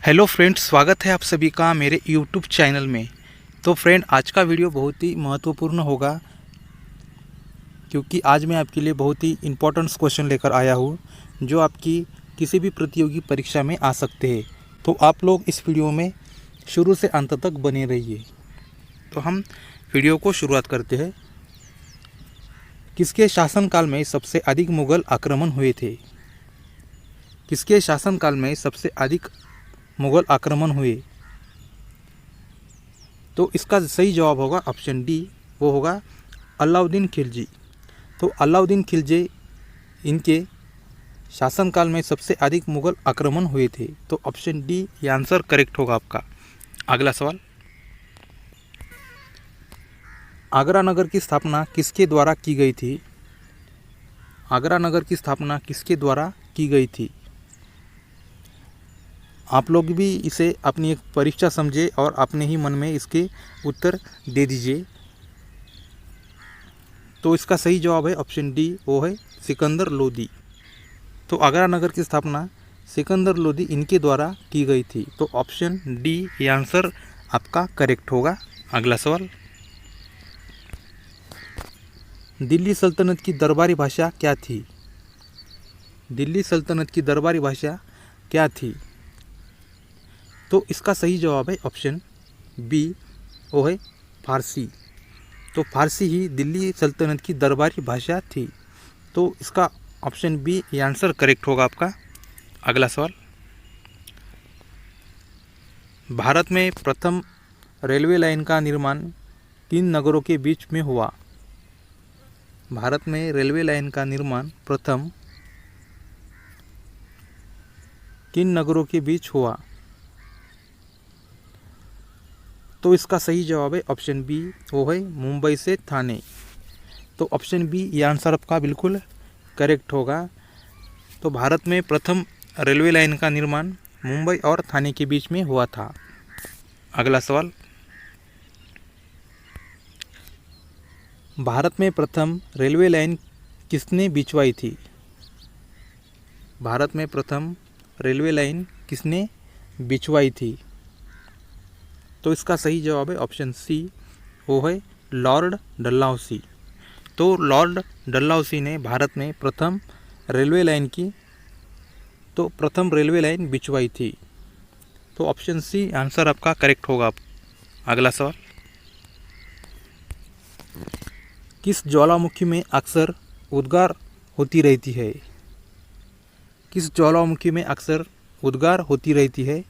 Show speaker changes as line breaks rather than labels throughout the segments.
Hello friends, स्वागत है आप सभी का मेरे यूट्यूब चैनल में। तो फ्रेंड, आज का वीडियो बहुत ही महत्वपूर्ण होगा क्योंकि आज मैं आपके लिए बहुत ही इम्पोर्टेंट क्वेश्चन लेकर आया हूँ जो आपकी किसी भी प्रतियोगी परीक्षा में आ सकते हैं। तो आप लोग इस वीडियो में शुरू से अंत तक बने रहिए। तो हम वीडियो को शुरुआत करते हैं। किसके शासनकाल में सबसे अधिक मुगल आक्रमण हुए थे? किसके शासनकाल में सबसे अधिक मुगल आक्रमण हुए? तो इसका सही जवाब होगा ऑप्शन डी, वो होगा अलाउद्दीन खिलजी। तो अलाउद्दीन खिलजी, इनके शासनकाल में सबसे अधिक मुगल आक्रमण हुए थे। तो ऑप्शन डी ये आंसर करेक्ट होगा आपका। अगला सवाल, आगरा नगर की स्थापना किसके द्वारा की गई थी? आगरा नगर की स्थापना किसके द्वारा की गई थी? आप लोग भी इसे अपनी एक परीक्षा समझे और अपने ही मन में इसके उत्तर दे दीजिए। तो इसका सही जवाब है ऑप्शन डी, वो है सिकंदर लोदी। तो आगरा नगर की स्थापना सिकंदर लोदी इनके द्वारा की गई थी। तो ऑप्शन डी ये आंसर आपका करेक्ट होगा। अगला सवाल, दिल्ली सल्तनत की दरबारी भाषा क्या थी? दिल्ली सल्तनत की दरबारी भाषा क्या थी? तो इसका सही जवाब है ऑप्शन बी, वो है फारसी। तो फारसी ही दिल्ली सल्तनत की दरबारी भाषा थी। तो इसका ऑप्शन बी ये आंसर करेक्ट होगा आपका। अगला सवाल, भारत में प्रथम रेलवे लाइन का निर्माण किन नगरों के बीच में हुआ? भारत में रेलवे लाइन का निर्माण प्रथम किन नगरों के बीच हुआ? तो इसका सही जवाब है ऑप्शन बी, वो है मुंबई से थाने। तो ऑप्शन बी ये आंसर आपका बिल्कुल करेक्ट होगा। तो भारत में प्रथम रेलवे लाइन का निर्माण मुंबई और थाने के बीच में हुआ था। अगला सवाल, भारत में प्रथम रेलवे लाइन किसने बिछवाई थी? भारत में प्रथम रेलवे लाइन किसने बिछवाई थी? तो इसका सही जवाब है ऑप्शन सी, वो है लॉर्ड डलहौसी। तो लॉर्ड डलहौसी ने भारत में प्रथम रेलवे लाइन बिछवाई थी। तो ऑप्शन सी आंसर आपका करेक्ट होगा। अगला सवाल, किस ज्वालामुखी में अक्सर उद्गार होती रहती है? किस ज्वालामुखी में अक्सर उद्गार होती रहती है?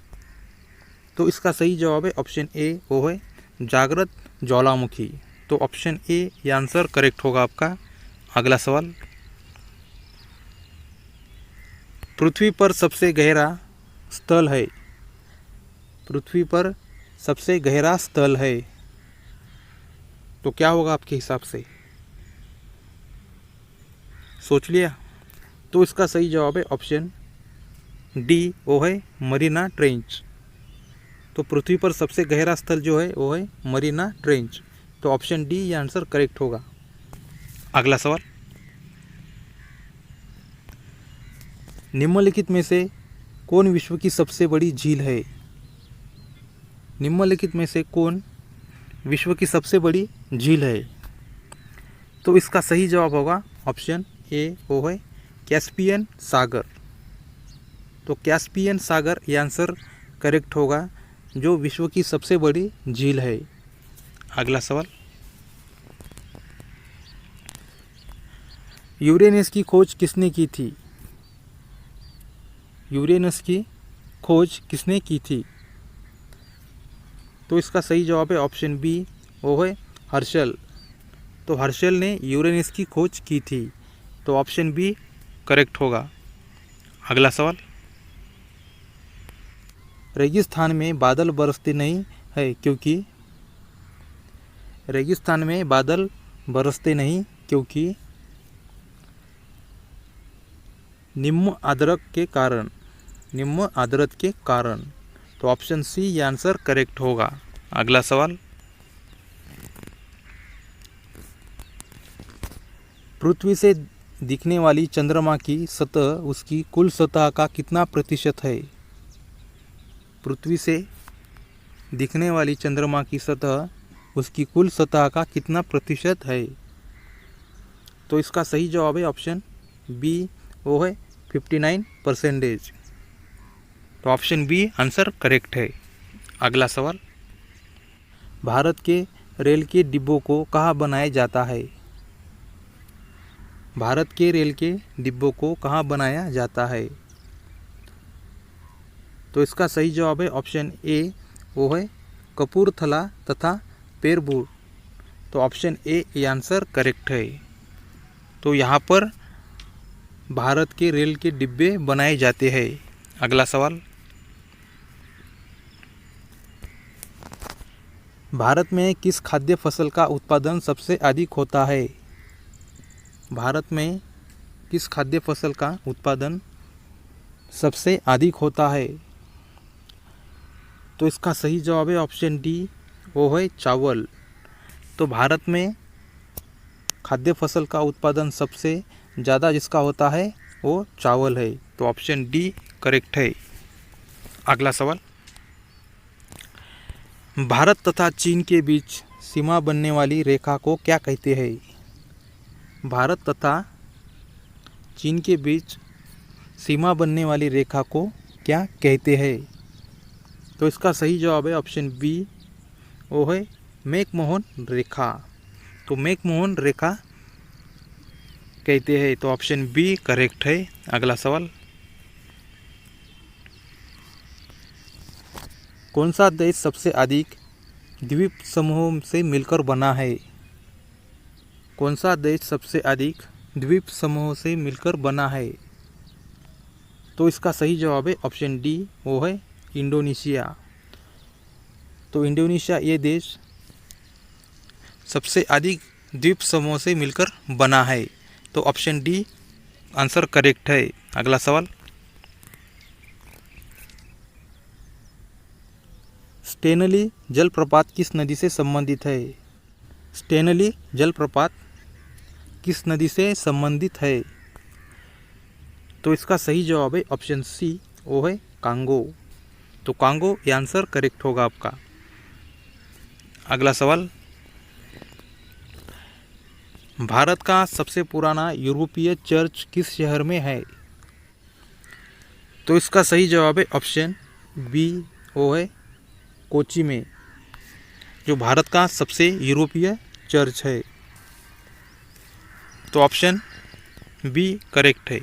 तो इसका सही जवाब है ऑप्शन ए, वो है जागृत ज्वालामुखी। तो ऑप्शन ए ये आंसर करेक्ट होगा आपका। अगला सवाल, पृथ्वी पर सबसे गहरा स्थल है? पृथ्वी पर सबसे गहरा स्थल है तो क्या होगा आपके हिसाब से? सोच लिया? तो इसका सही जवाब है ऑप्शन डी, वो है मरीना ट्रेंच। तो पृथ्वी पर सबसे गहरा स्थल जो है वो है मरीना ट्रेंच। तो ऑप्शन डी ये आंसर करेक्ट होगा। अगला सवाल, निम्नलिखित में से कौन विश्व की सबसे बड़ी झील है? निम्नलिखित में से कौन विश्व की सबसे बड़ी झील है? तो इसका सही जवाब होगा ऑप्शन ए, वो है कैस्पियन सागर। तो कैस्पियन सागर ये आंसर करेक्ट होगा, जो विश्व की सबसे बड़ी झील है। अगला सवाल, यूरेनस की खोज किसने की थी? यूरेनस की खोज किसने की थी? तो इसका सही जवाब है ऑप्शन बी, वो है हर्शल। तो हर्शल ने यूरेनस की खोज की थी। तो ऑप्शन बी करेक्ट होगा। अगला सवाल, रेगिस्तान में बादल बरसते नहीं है क्योंकि? रेगिस्तान में बादल बरसते नहीं क्योंकि निम्न आर्द्रता के कारण। निम्न आर्द्रता के कारण। तो ऑप्शन सी ये आंसर करेक्ट होगा। अगला सवाल, पृथ्वी से दिखने वाली चंद्रमा की सतह उसकी कुल सतह का कितना प्रतिशत है? पृथ्वी से दिखने वाली चंद्रमा की सतह उसकी कुल सतह का कितना प्रतिशत है? तो इसका सही जवाब है ऑप्शन बी, वो है 59%। तो ऑप्शन बी आंसर करेक्ट है। अगला सवाल, भारत के रेल के डिब्बों को कहाँ बनाया जाता है? भारत के रेल के डिब्बों को कहाँ बनाया जाता है? तो इसका सही जवाब है ऑप्शन ए, वो है कपूरथला तथा पेरबूर। तो ऑप्शन ए ये आंसर करेक्ट है। तो यहाँ पर भारत के रेल के डिब्बे बनाए जाते हैं। अगला सवाल, भारत में किस खाद्य फसल का उत्पादन सबसे अधिक होता है? भारत में किस खाद्य फसल का उत्पादन सबसे अधिक होता है? तो इसका सही जवाब है ऑप्शन डी, वो है चावल। तो भारत में खाद्य फसल का उत्पादन सबसे ज़्यादा जिसका होता है वो चावल है। तो ऑप्शन डी करेक्ट है। अगला सवाल, भारत तथा चीन के बीच सीमा बनने वाली रेखा को क्या कहते हैं? भारत तथा चीन के बीच सीमा बनने वाली रेखा को क्या कहते हैं? तो इसका सही जवाब है ऑप्शन बी, वो है मैकमोहन रेखा। तो मैकमोहन रेखा कहते हैं। तो ऑप्शन बी करेक्ट है। अगला सवाल, कौन सा देश सबसे अधिक द्वीप समूहों से मिलकर बना है? कौन सा देश सबसे अधिक द्वीप समूहों से मिलकर बना है? तो इसका सही जवाब है ऑप्शन डी, वो है इंडोनेशिया। तो इंडोनेशिया ये देश सबसे अधिक द्वीप समूहों से मिलकर बना है। तो ऑप्शन डी आंसर करेक्ट है। अगला सवाल, स्टेनली जलप्रपात किस नदी से संबंधित है? स्टेनली जलप्रपात किस नदी से संबंधित है? तो इसका सही जवाब है ऑप्शन सी, वो है कांगो। तो कांगो ये आंसर करेक्ट होगा आपका। अगला सवाल, भारत का सबसे पुराना यूरोपीय चर्च किस शहर में है? तो इसका सही जवाब है ऑप्शन बी, वो है कोची में, जो भारत का सबसे यूरोपीय चर्च है। तो ऑप्शन बी करेक्ट है।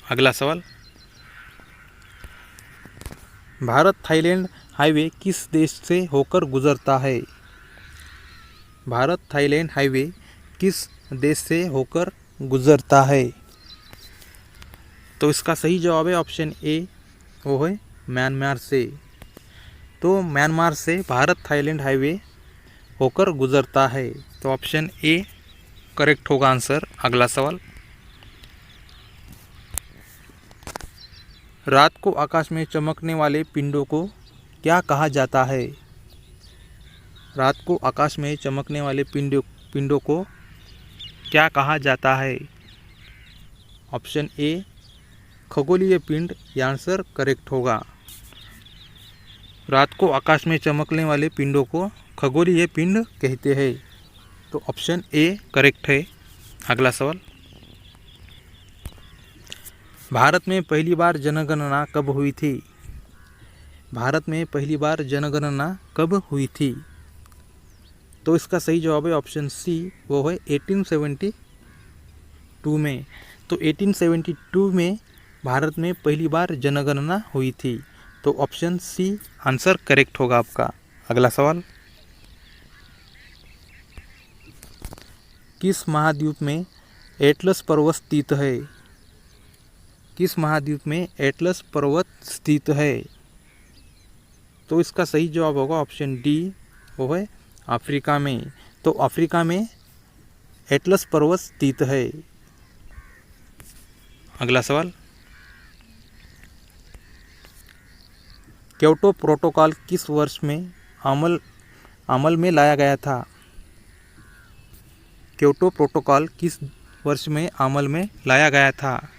अगला सवाल, भारत थाईलैंड हाईवे किस देश से होकर गुजरता है? भारत थाईलैंड हाईवे किस देश से होकर गुजरता है? तो इसका सही जवाब है ऑप्शन ए, वो है म्यांमार से। तो म्यांमार से भारत थाईलैंड हाईवे होकर गुजरता है। तो ऑप्शन ए करेक्ट होगा आंसर। अगला सवाल, रात को आकाश में चमकने वाले पिंडों को क्या कहा जाता है? रात को आकाश में चमकने वाले पिंडों को क्या कहा जाता है? ऑप्शन ए खगोलीय पिंड, यह आंसर करेक्ट होगा। रात को आकाश में चमकने वाले पिंडों को खगोलीय पिंड कहते हैं। तो ऑप्शन ए करेक्ट है। अगला सवाल, भारत में पहली बार जनगणना कब हुई थी? भारत में पहली बार जनगणना कब हुई थी? तो इसका सही जवाब है ऑप्शन सी, वो है 1872 में। तो 1872 में भारत में पहली बार जनगणना हुई थी। तो ऑप्शन सी आंसर करेक्ट होगा आपका। अगला सवाल, किस महाद्वीप में एटलस पर्वत स्थित है? किस महाद्वीप में एटलस पर्वत स्थित है? तो इसका सही जवाब होगा ऑप्शन डी, वो है अफ्रीका में। तो अफ्रीका में एटलस पर्वत स्थित है। अगला सवाल, क्योटो प्रोटोकॉल किस वर्ष में अमल में लाया गया था? क्योटो प्रोटोकॉल किस वर्ष में अमल में लाया गया था?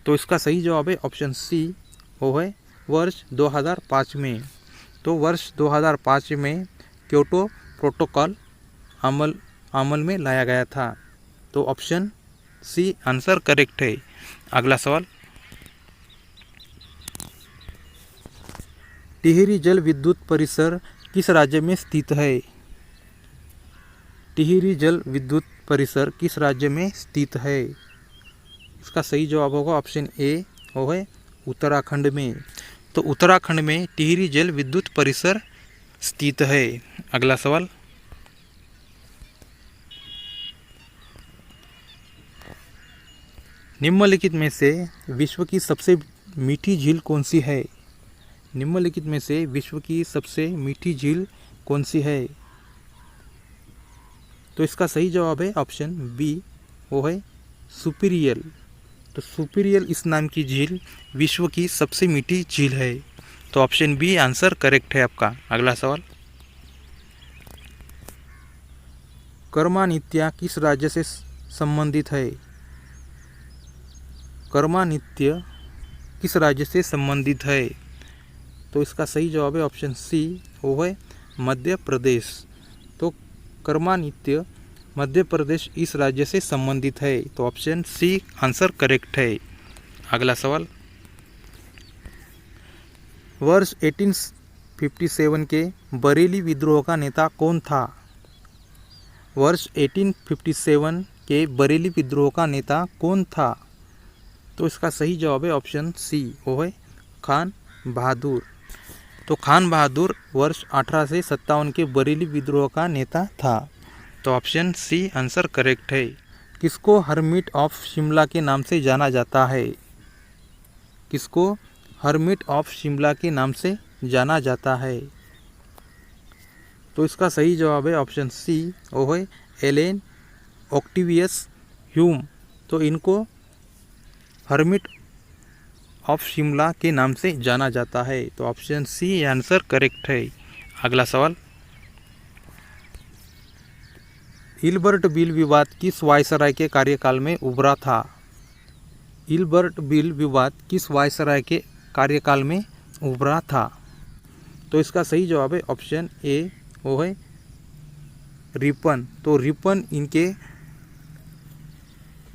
तो इसका सही जवाब है ऑप्शन सी, वो है वर्ष 2005 में। तो वर्ष 2005 में क्योटो प्रोटोकॉल अमल में लाया गया था। तो ऑप्शन सी आंसर करेक्ट है। अगला सवाल, टिहरी जल विद्युत परिसर किस राज्य में स्थित है? टिहरी जल विद्युत परिसर किस राज्य में स्थित है? इसका सही जवाब होगा ऑप्शन ए, वो है उत्तराखंड में। तो उत्तराखंड में टिहरी जल विद्युत परिसर स्थित है। अगला सवाल, निम्नलिखित में से विश्व की सबसे मीठी झील कौन सी है? निम्नलिखित में से विश्व की सबसे मीठी झील कौन सी है? तो इसका सही जवाब है ऑप्शन बी, वो है सुपीरियल। तो सुपीरियल इस नाम की झील विश्व की सबसे मीठी झील है। तो ऑप्शन बी आंसर करेक्ट है आपका। अगला सवाल, कर्मानित्या किस राज्य से संबंधित है? कर्मानित्य किस राज्य से संबंधित है? तो इसका सही जवाब है ऑप्शन सी, वो है मध्य प्रदेश। तो कर्मानित्य मध्य प्रदेश इस राज्य से संबंधित है। तो ऑप्शन सी आंसर करेक्ट है। अगला सवाल, वर्ष 1857 के बरेली विद्रोह का नेता कौन था? वर्ष 1857 के बरेली विद्रोह का नेता कौन था? तो इसका सही जवाब है ऑप्शन सी, वो है खान बहादुर। तो खान बहादुर वर्ष 1857 के बरेली विद्रोह का नेता था। तो ऑप्शन सी आंसर करेक्ट है। किसको हरमिट ऑफ शिमला के नाम से जाना जाता है? किसको हरमिट ऑफ शिमला के नाम से जाना जाता है? तो इसका सही जवाब है ऑप्शन सी, वो है एलेन ऑक्टिवियस ह्यूम। तो इनको हरमिट ऑफ शिमला के नाम से जाना जाता है। तो ऑप्शन सी आंसर करेक्ट है। अगला सवाल, इल्बर्ट बिल विवाद किस वायसराय के कार्यकाल में उभरा था? इल्बर्ट बिल विवाद किस वायसराय के कार्यकाल में उभरा था? तो इसका सही जवाब है ऑप्शन ए, वो है रिपन। तो रिपन इनके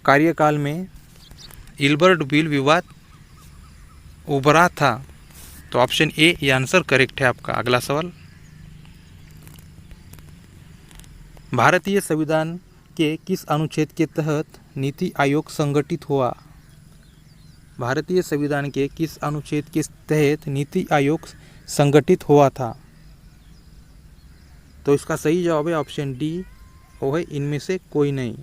कार्यकाल में इल्बर्ट बिल विवाद उभरा था। तो ऑप्शन ए ये आंसर करेक्ट है आपका। अगला सवाल, भारतीय संविधान के किस अनुच्छेद के तहत नीति आयोग संगठित हुआ? भारतीय संविधान के किस अनुच्छेद के तहत नीति आयोग संगठित हुआ था? तो इसका सही जवाब है ऑप्शन डी, वो है इनमें से कोई नहीं।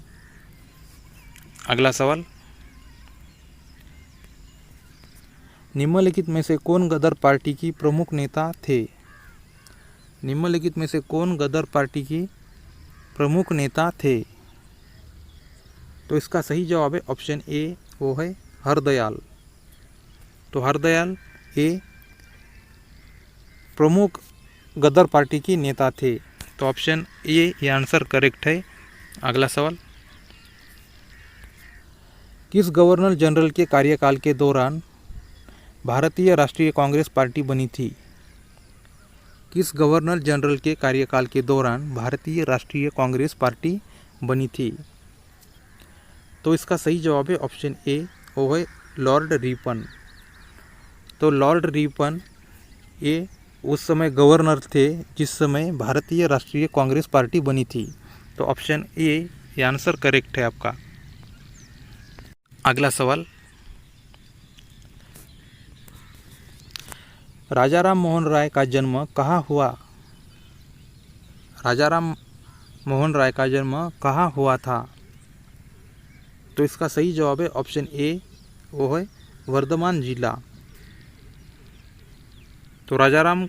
अगला सवाल, निम्नलिखित में से कौन गदर पार्टी की प्रमुख नेता थे? निम्नलिखित में से कौन गदर पार्टी की प्रमुख नेता थे? तो इसका सही जवाब है ऑप्शन ए, वो है हरदयाल। तो हरदयाल ए प्रमुख गदर पार्टी की नेता थे। तो ऑप्शन ए ये आंसर करेक्ट है। अगला सवाल, किस गवर्नर जनरल के कार्यकाल के दौरान भारतीय राष्ट्रीय कांग्रेस पार्टी बनी थी? किस गवर्नर जनरल के कार्यकाल के दौरान भारतीय राष्ट्रीय कांग्रेस पार्टी बनी थी? तो इसका सही जवाब है ऑप्शन ए, वो है लॉर्ड रिपन। तो लॉर्ड रिपन ये उस समय गवर्नर थे जिस समय भारतीय राष्ट्रीय कांग्रेस पार्टी बनी थी। तो ऑप्शन ए ये आंसर करेक्ट है आपका। अगला सवाल, राजाराम मोहन राय का जन्म कहाँ हुआ? राजाराम मोहन राय का जन्म कहाँ हुआ था? तो इसका सही जवाब है ऑप्शन ए, वो है वर्धमान जिला। तो राजाराम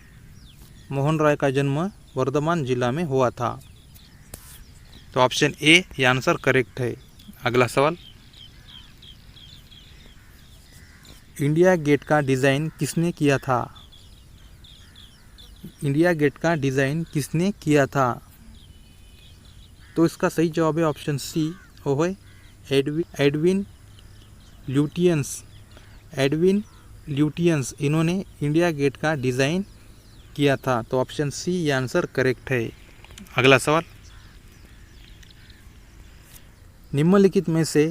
मोहन राय का जन्म वर्धमान जिला में हुआ था। तो ऑप्शन ए ये आंसर करेक्ट है। अगला सवाल, इंडिया गेट का डिज़ाइन किसने किया था? इंडिया गेट का डिज़ाइन किसने किया था? तो इसका सही जवाब है ऑप्शन सी, वो है एडविन ल्यूटियंस। एडविन ल्यूटियंस, इन्होंने इंडिया गेट का डिज़ाइन किया था। तो ऑप्शन सी ये आंसर करेक्ट है। अगला सवाल, निम्नलिखित में से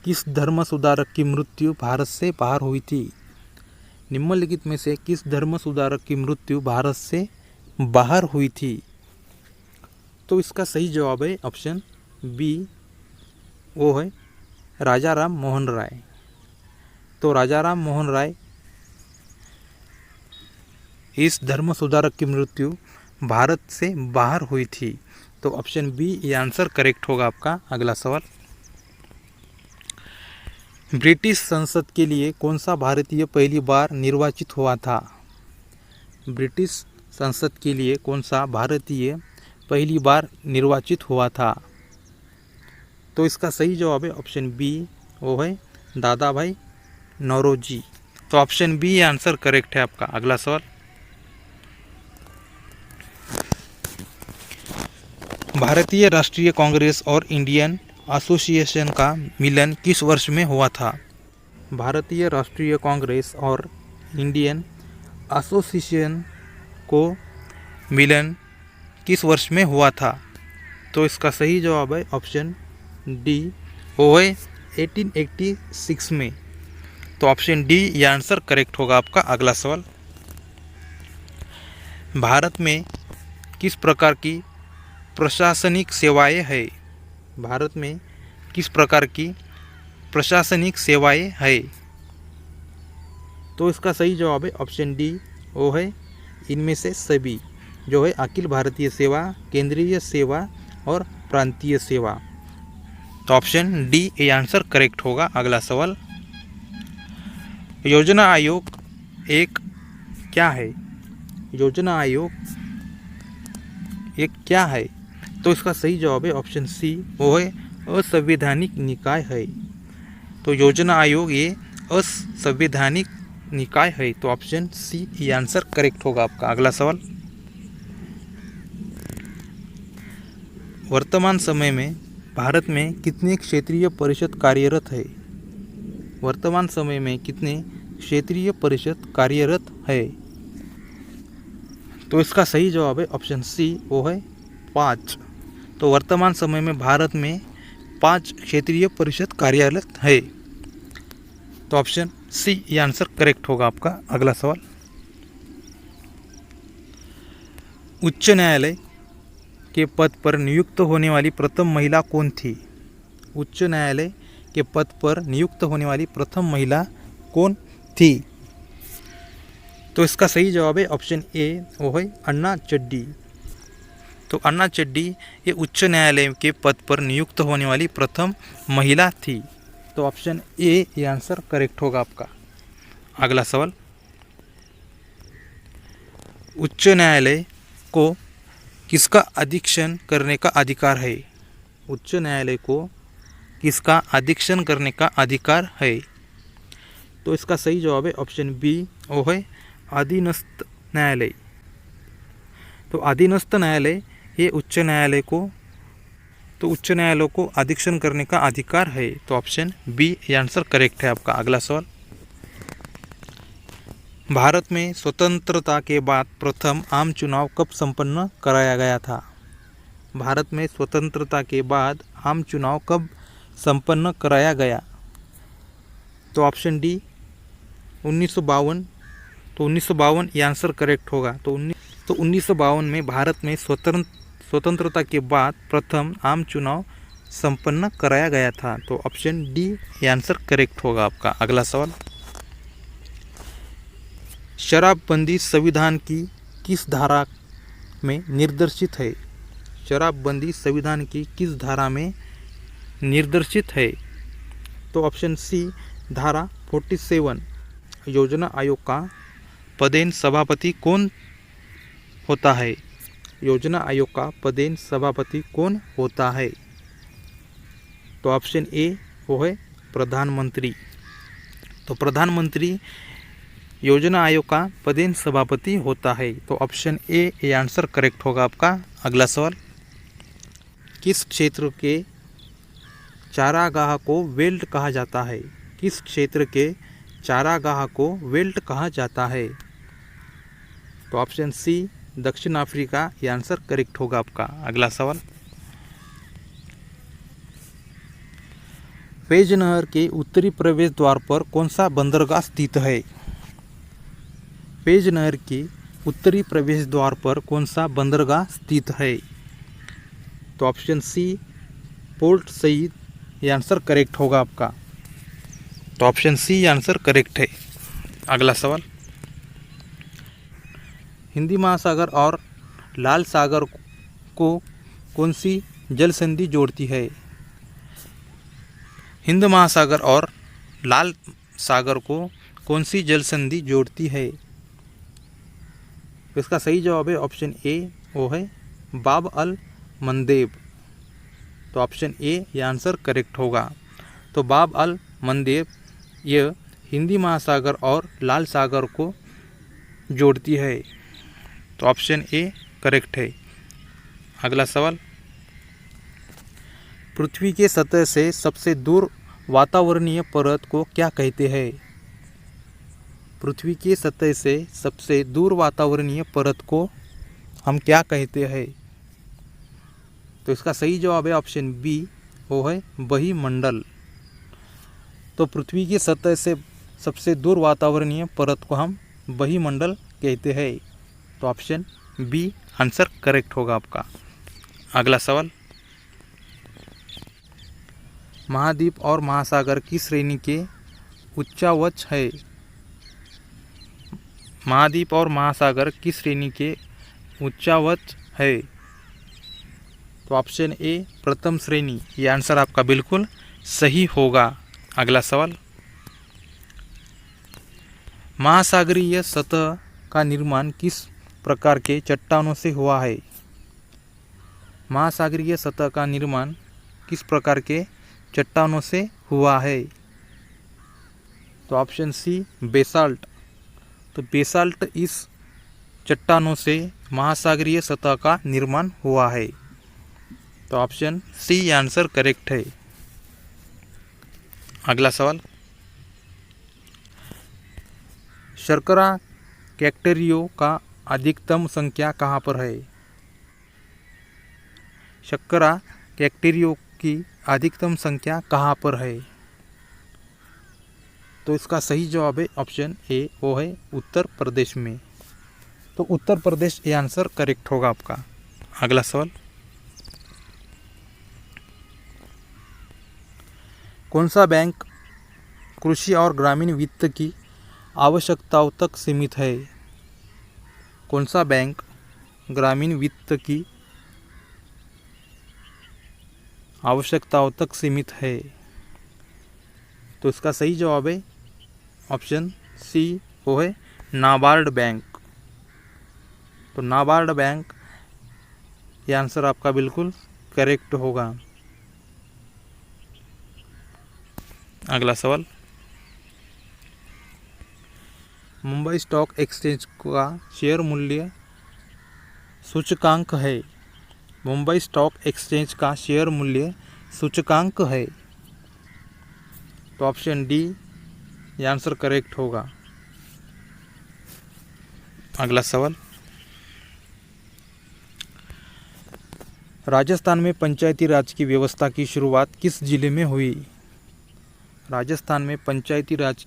किस धर्म सुधारक की मृत्यु भारत से बाहर हुई थी? निम्नलिखित में से किस धर्म सुधारक की मृत्यु भारत से बाहर हुई थी? तो इसका सही जवाब है ऑप्शन बी, वो है राजा राम मोहन राय। तो राजा राम मोहन राय इस धर्म सुधारक की मृत्यु भारत से बाहर हुई थी। तो ऑप्शन बी ये आंसर करेक्ट होगा आपका। अगला सवाल, ब्रिटिश संसद के लिए कौन सा भारतीय पहली बार निर्वाचित हुआ था? ब्रिटिश संसद के लिए कौन सा भारतीय पहली बार निर्वाचित हुआ था? तो इसका सही जवाब है ऑप्शन बी, वो है दादा भाई नौरोजी। तो ऑप्शन बी आंसर करेक्ट है आपका। अगला सवाल, भारतीय राष्ट्रीय कांग्रेस और इंडियन एसोसिएशन का मिलन किस वर्ष में हुआ था? भारतीय राष्ट्रीय कांग्रेस और इंडियन एसोसिएशन को मिलन किस वर्ष में हुआ था? तो इसका सही जवाब है ऑप्शन डी, वो है 1886 में। तो ऑप्शन डी ये आंसर करेक्ट होगा आपका। अगला सवाल, भारत में किस प्रकार की प्रशासनिक सेवाएं हैं? भारत में किस प्रकार की प्रशासनिक सेवाएं हैं? तो इसका सही जवाब है ऑप्शन डी, वो है इनमें से सभी, जो है अखिल भारतीय सेवा, केंद्रीय सेवा और प्रांतीय सेवा। तो ऑप्शन डी ये आंसर करेक्ट होगा। अगला सवाल, योजना आयोग एक क्या है? योजना आयोग एक क्या है? तो इसका सही जवाब है ऑप्शन सी, वो है असंवैधानिक निकाय है। तो योजना आयोग ये असंवैधानिक निकाय है। तो ऑप्शन सी ये आंसर करेक्ट होगा आपका। अगला सवाल, वर्तमान समय में भारत में कितने क्षेत्रीय परिषद कार्यरत है? वर्तमान समय में कितने क्षेत्रीय परिषद कार्यरत है? तो इसका सही जवाब है ऑप्शन सी, वो है 5। तो वर्तमान समय में भारत में 5 क्षेत्रीय परिषद कार्यरत है। तो ऑप्शन सी ये आंसर करेक्ट होगा आपका। अगला सवाल, उच्च न्यायालय के पद पर नियुक्त होने वाली प्रथम महिला कौन थी? उच्च न्यायालय के पद पर नियुक्त होने वाली प्रथम महिला कौन थी? तो इसका सही जवाब है ऑप्शन ए, वो है अन्ना चड्डी। तो अन्ना चड्डी ये उच्च न्यायालय के पद पर नियुक्त होने वाली प्रथम महिला थी। तो ऑप्शन ए ये आंसर करेक्ट होगा आपका। अगला सवाल, उच्च न्यायालय को किसका अधीक्षण करने का अधिकार है? उच्च न्यायालय को किसका अधीक्षण करने का अधिकार है? तो इसका सही जवाब है ऑप्शन बी, वो है अधीनस्थ न्यायालय। तो अधीनस्थ न्यायालय ये उच्च न्यायालय को अधीक्षण करने का अधिकार है। तो ऑप्शन बी ये आंसर करेक्ट है आपका। अगला सवाल, भारत में स्वतंत्रता के बाद प्रथम आम चुनाव कब संपन्न कराया गया था? भारत में स्वतंत्रता के बाद आम चुनाव कब संपन्न कराया गया? तो ऑप्शन डी 1952। तो 1952 ये आंसर करेक्ट होगा। तो 1952 में भारत में स्वतंत्रता के बाद प्रथम आम चुनाव संपन्न कराया गया था। तो ऑप्शन डी ये आंसर करेक्ट होगा आपका। अगला सवाल, शराबबंदी संविधान की किस धारा में निर्देशित है? शराबबंदी संविधान की किस धारा में निर्देशित है? तो ऑप्शन सी धारा 47। योजना आयोग का पदेन सभापति कौन होता है? योजना आयोग का पदेन सभापति कौन होता है? तो ऑप्शन ए वो है प्रधानमंत्री। तो प्रधानमंत्री योजना आयोग का पदेन सभापति होता है। तो ऑप्शन ए ये आंसर करेक्ट होगा आपका। अगला सवाल, किस क्षेत्र के चारागाह को वेल्ड कहा जाता है? किस क्षेत्र के चारागाह को वेल्ट कहा जाता है? तो ऑप्शन सी दक्षिण अफ्रीका, ये आंसर करेक्ट होगा आपका। अगला सवाल, पेज नहर के उत्तरी प्रवेश द्वार पर कौन सा बंदरगाह स्थित है? पेज नहर के उत्तरी प्रवेश द्वार पर कौन सा बंदरगाह स्थित है? तो ऑप्शन सी पोर्ट सईद, ये आंसर करेक्ट होगा आपका। तो ऑप्शन सी आंसर करेक्ट है। अगला सवाल, हिंदी महासागर और लाल सागर को कौन सी जल संधि जोड़ती है? हिंद महासागर और लाल सागर को कौन सी जल संधि जोड़ती है? इसका सही जवाब है ऑप्शन ए, वो है बाब अल मंदेब। तो ऑप्शन ए ये आंसर करेक्ट होगा। तो बाब अल मंदेब यह हिंदी महासागर और लाल सागर को जोड़ती है। तो ऑप्शन ए करेक्ट है। अगला सवाल, पृथ्वी के सतह से सबसे दूर वातावरणीय परत को क्या कहते हैं? पृथ्वी के सतह से सबसे दूर वातावरणीय परत को हम क्या कहते हैं? तो इसका सही जवाब है ऑप्शन बी, वो है बहिमंडल। तो पृथ्वी की सतह से सबसे दूर वातावरणीय परत को हम बहिमंडल कहते हैं। तो ऑप्शन बी आंसर करेक्ट होगा आपका। अगला सवाल, महाद्वीप और महासागर की श्रेणी के उच्चावच है? महाद्वीप और महासागर की श्रेणी के उच्चावच है? तो ऑप्शन ए प्रथम श्रेणी, ये आंसर आपका बिल्कुल सही होगा। अगला सवाल, महासागरीय सतह का निर्माण किस प्रकार के चट्टानों से हुआ है? महासागरीय सतह का निर्माण किस प्रकार के चट्टानों से हुआ है? तो ऑप्शन सी बेसाल्ट। तो बेसाल्ट इस चट्टानों से महासागरीय सतह का निर्माण हुआ है। तो ऑप्शन सी आंसर करेक्ट है। अगला सवाल, शर्करा कैक्टेरियो का अधिकतम संख्या कहाँ पर है? शर्करा कैक्टेरियो की अधिकतम संख्या कहाँ पर है? तो इसका सही जवाब है ऑप्शन ए, वो है उत्तर प्रदेश में। तो उत्तर प्रदेश ये आंसर करेक्ट होगा आपका। अगला सवाल, कौन सा बैंक कृषि और ग्रामीण वित्त की आवश्यकताओं तक सीमित है? कौन सा बैंक ग्रामीण वित्त की आवश्यकताओं तक सीमित है? तो इसका सही जवाब है ऑप्शन सी, वो है नाबार्ड बैंक। तो नाबार्ड बैंक ये आंसर आपका बिल्कुल करेक्ट होगा। अगला सवाल, मुंबई स्टॉक एक्सचेंज का शेयर मूल्य सूचकांक है? मुंबई स्टॉक एक्सचेंज का शेयर मूल्य सूचकांक है? तो ऑप्शन डी ये आंसर करेक्ट होगा। अगला सवाल, राजस्थान में पंचायती राज की व्यवस्था की शुरुआत किस जिले में हुई? राजस्थान में पंचायती राज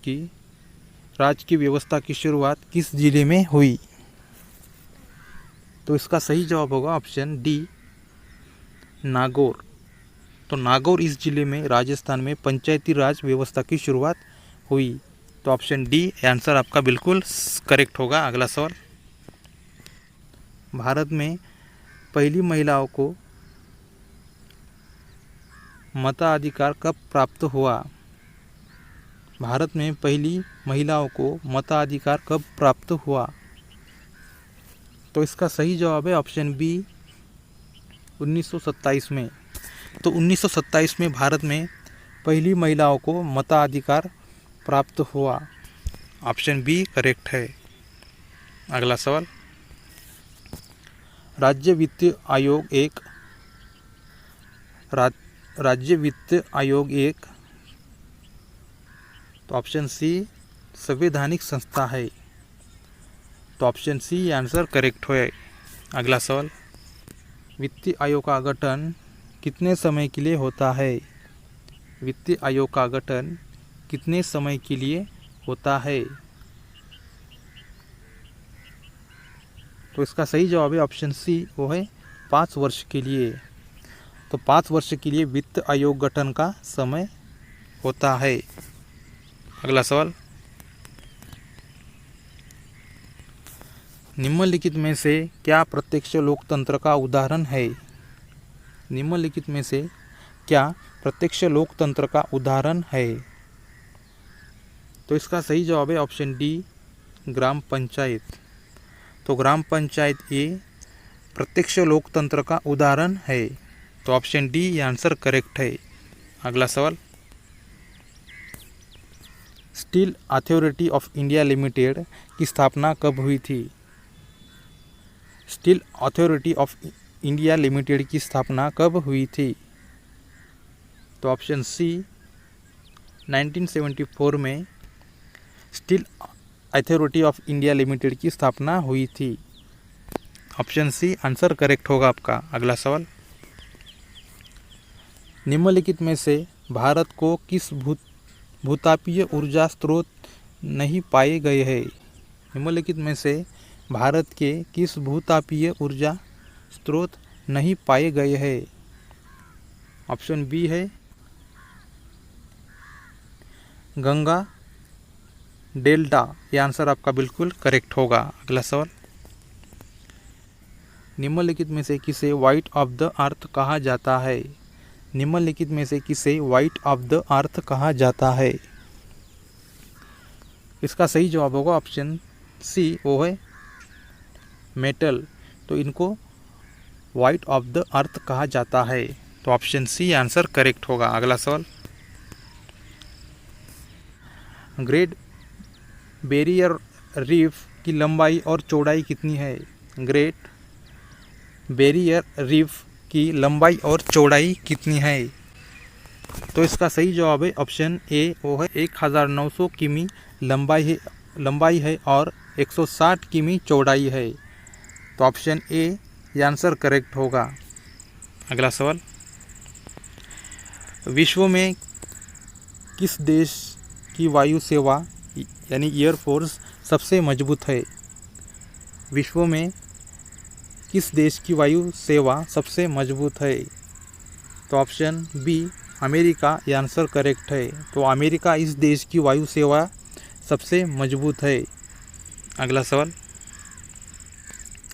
की व्यवस्था की शुरुआत किस जिले में हुई? तो इसका सही जवाब होगा ऑप्शन डी, नागौर। तो नागौर इस जिले में राजस्थान में पंचायती राज व्यवस्था की शुरुआत हुई। तो ऑप्शन डी आंसर आपका बिल्कुल करेक्ट होगा। अगला सवाल, भारत में पहली महिलाओं को मताधिकार कब प्राप्त हुआ? भारत में पहली महिलाओं को मताधिकार कब प्राप्त हुआ? तो इसका सही जवाब है ऑप्शन बी, 1927 में। तो 1927 में भारत में पहली महिलाओं को मताधिकार प्राप्त हुआ। ऑप्शन बी करेक्ट है। अगला सवाल, राज्य वित्त आयोग एक राज्य वित्त आयोग एक, तो ऑप्शन सी संवैधानिक संस्था है? तो ऑप्शन सी आंसर करेक्ट है। अगला सवाल, वित्तीय आयोग का गठन कितने समय के लिए होता है? वित्तीय आयोग का गठन कितने समय के लिए होता है? तो इसका सही जवाब है ऑप्शन सी, वो है 5 वर्ष के लिए। तो 5 वर्ष के लिए वित्त आयोग गठन का समय होता है। अगला सवाल, निम्नलिखित में से क्या प्रत्यक्ष लोकतंत्र का उदाहरण है? निम्नलिखित में से क्या प्रत्यक्ष लोकतंत्र का उदाहरण है? तो इसका सही जवाब है ऑप्शन डी, ग्राम पंचायत। तो ग्राम पंचायत ये प्रत्यक्ष लोकतंत्र का उदाहरण है। तो ऑप्शन डी ये आंसर करेक्ट है। अगला सवाल, steel authority of India limited की स्थापना कब हुई थी? Steel authority of India limited की स्थापना कब हुई थी? तो ऑप्शन सी 1974 में steel authority of India limited की स्थापना हुई थी। ऑप्शन सी आंसर करेक्ट होगा आपका। अगला सवाल, निम्नलिखित में से भारत को किस भूतापीय ऊर्जा स्रोत नहीं पाए गए हैं? निम्नलिखित में से भारत के किस भूतापीय ऊर्जा स्रोत नहीं पाए गए हैं? ऑप्शन बी है गंगा डेल्टा। यह आंसर आपका बिल्कुल करेक्ट होगा। अगला सवाल, निम्नलिखित में से किसे व्हाइट ऑफ द अर्थ कहा जाता है? निम्नलिखित में से किसे व्हाइट ऑफ द अर्थ कहा जाता है? इसका सही जवाब होगा ऑप्शन सी, वो है मेटल। तो इनको व्हाइट ऑफ द अर्थ कहा जाता है। तो ऑप्शन सी आंसर करेक्ट होगा। अगला सवाल, ग्रेट बैरियर रीफ की लंबाई और चौड़ाई कितनी है? ग्रेट बैरियर रीफ की लंबाई और चौड़ाई कितनी है? तो इसका सही जवाब है ऑप्शन ए, वो है 1900 किमी लंबाई है और 160 किमी चौड़ाई है। तो ऑप्शन ए ये आंसर करेक्ट होगा। अगला सवाल, विश्व में किस देश की वायु सेवा यानी एयरफोर्स सबसे मजबूत है? विश्व में किस देश की वायु सेवा सबसे मजबूत है? तो ऑप्शन बी अमेरिका ये आंसर करेक्ट है। तो अमेरिका इस देश की वायु सेवा सबसे मजबूत है। अगला सवाल,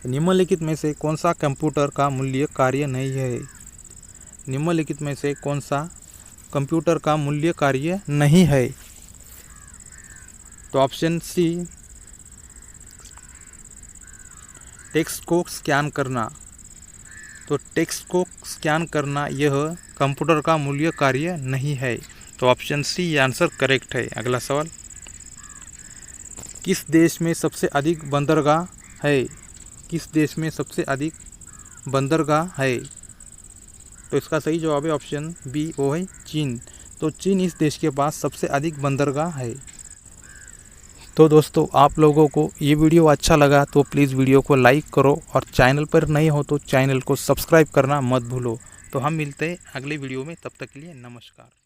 निम्नलिखित में से कौन सा कंप्यूटर का मूल्य कार्य नहीं है? निम्नलिखित में से कौन सा कंप्यूटर का मूल्य कार्य नहीं है? तो ऑप्शन सी टेक्स्ट को स्कैन करना। तो टेक्स्ट को स्कैन करना यह कंप्यूटर का मूल्य कार्य नहीं है। तो ऑप्शन सी ये आंसर करेक्ट है। अगला सवाल, किस देश में सबसे अधिक बंदरगाह है? किस देश में सबसे अधिक बंदरगाह है? तो इसका सही जवाब है ऑप्शन बी, वो है चीन। तो चीन इस देश के पास सबसे अधिक बंदरगाह है। तो दोस्तों, आप लोगों को ये वीडियो अच्छा लगा तो प्लीज़ वीडियो को लाइक करो और चैनल पर नए हो तो चैनल को सब्सक्राइब करना मत भूलो। तो हम मिलते हैं अगले वीडियो में, तब तक के लिए नमस्कार।